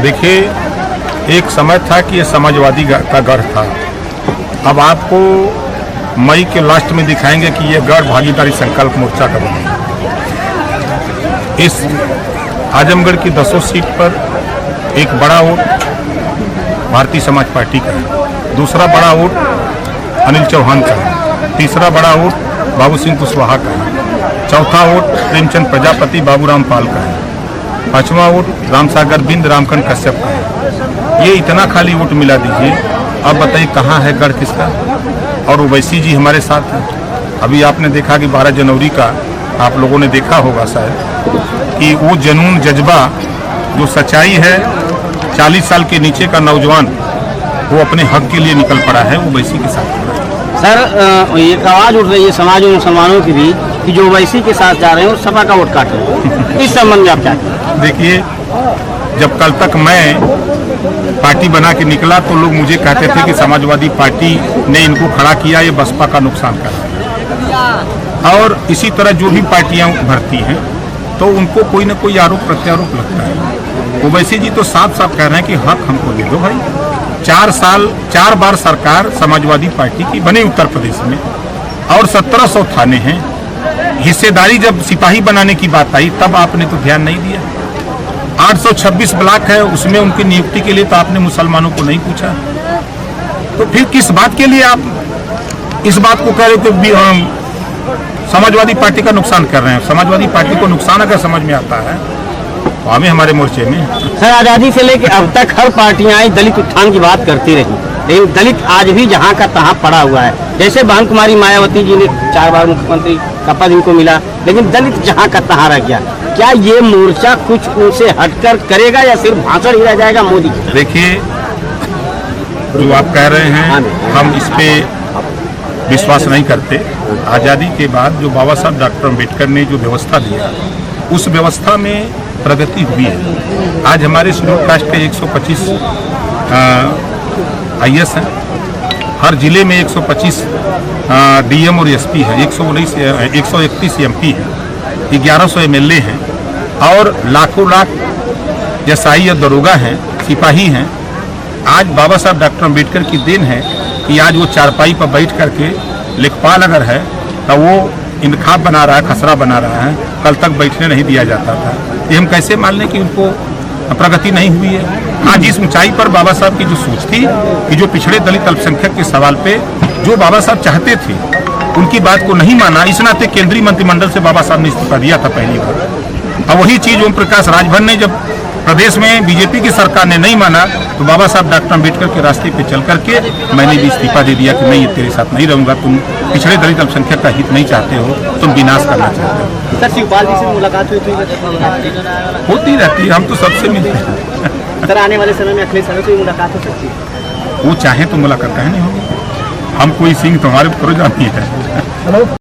देखिए, एक समय था कि ये समाजवादी का गढ़ था। अब आपको मई के लास्ट में दिखाएंगे कि ये गढ़ भागीदारी संकल्प मोर्चा का बनेगा। इस आजमगढ़ की 10 सीट पर एक बड़ा वोट भारतीय समाज पार्टी का है, दूसरा वोट अनिल चौहान का है, तीसरा बड़ा वोट बाबू सिंह कुशवाहा का है, चौथा वोट प्रेमचंद प्रजापति बाबूराम पाल का है, पांचवा वोट रामसागर बिंद रामकंठ कश्यप का है। ये इतना खाली वोट मिला दीजिए, अब बताइए कहाँ है गढ़ किसका। और ओवैसी जी हमारे साथ हैं। अभी आपने देखा कि 12 जनवरी का आप लोगों ने देखा होगा शायद कि वो जुनून जज्बा जो सच्चाई है, 40 साल के नीचे का नौजवान वो अपने हक के लिए निकल पड़ा है, ओवैसी के साथ। सर, एक आवाज उठ रही है समाज और मुसलमानों की भी कि जो ओवैसी के साथ जा रहे हैं और सपा का वोट काट रहे हैं, इस संबंध में आप क्या कहें? देखिए, जब कल तक मैं पार्टी बना के निकला तो लोग मुझे कहते थे कि समाजवादी पार्टी ने इनको खड़ा किया, ये बसपा का नुकसान कर। और इसी तरह जो भी पार्टियां भरती हैं तो उनको कोई ना कोई आरोप प्रत्यारोप लगता है। ओवैसी जी तो साफ साफ कह रहे हैं कि हक हमको दे दो भाई। 4 बार सरकार समाजवादी पार्टी की बनी उत्तर प्रदेश में और 1700 थाने हैं। हिस्सेदारी जब सिपाही बनाने की बात आई तब आपने तो ध्यान नहीं दिया। 826 ब्लॉक है, उसमें उनकी नियुक्ति के लिए तो आपने मुसलमानों को नहीं पूछा। तो फिर किस बात के लिए आप इस बात को कह रहे हो कि हम समाजवादी पार्टी का नुकसान कर रहे हैं? समाजवादी पार्टी को नुकसान अगर समझ में आता है तो हमें हमारे मोर्चे में। सर, आज़ादी से लेकर अब तक हर पार्टियां दलित उत्थान की बात करती रही, लेकिन दलित आज भी जहां का तहां पड़ा हुआ है। जैसे बहन कुमारी मायावती जी ने 4 बार मुख्यमंत्री का पद इनको मिला, लेकिन दलित जहां का तहां रह गया। क्या ये मोर्चा कुछ उनसे हटकर करेगा या सिर्फ भाषण ही रह जाएगा मोदी की? देखिए, जो आप कह रहे हैं हम इस पे विश्वास नहीं करते। आज़ादी के बाद जो बाबा साहब डॉक्टर अम्बेडकर ने जो व्यवस्था दिया, उस व्यवस्था में प्रगति हुई है। आज हमारे शेड्यूल कास्ट के 125 IS हैं, हर जिले में 125 DM और SP है, 131 MP है, 1100 MLA हैं और लाखों लाख SI या दरोगा हैं, सिपाही हैं। आज बाबा साहब डॉक्टर अम्बेडकर की देन है कि आज वो चारपाई पर बैठ करके लेखपाल अगर है तो वो इंतखाब बना रहा है, खसरा बना रहा है। कल तक बैठने नहीं दिया जाता था। ये हम कैसे मान लें कि उनको प्रगति नहीं हुई है? आज इस ऊंचाई पर बाबा साहब की जो सोच थी कि जो पिछड़े दलित अल्पसंख्यक के सवाल पे जो बाबा साहब चाहते थे उनकी बात को नहीं माना, इस नाते केंद्रीय मंत्रिमंडल से बाबा साहब ने इस्तीफा दिया था पहली बार। और वही चीज ओम प्रकाश राजभर ने जब प्रदेश में बीजेपी की सरकार ने नहीं माना तो बाबा साहब डॉक्टर अम्बेडकर के रास्ते पे चल करके मैंने भी इस्तीफा दे दिया कि नहीं, तेरे साथ नहीं रहूंगा, तुम पिछड़े दलित अल्पसंख्यक का हित नहीं चाहते हो, तुम विनाश करना चाहते हो। सर, शिवपाल जी से मुलाकात हुई थी? होती रहती है, हम तो सबसे मिलते हैं। सर, आने वाले समय में अखिलेश यादव से मुलाकात हो सकती है? वो चाहे तो मुलाकात नहीं होगी। हम कोई सिंह तुम्हारे ऊपर जाती है।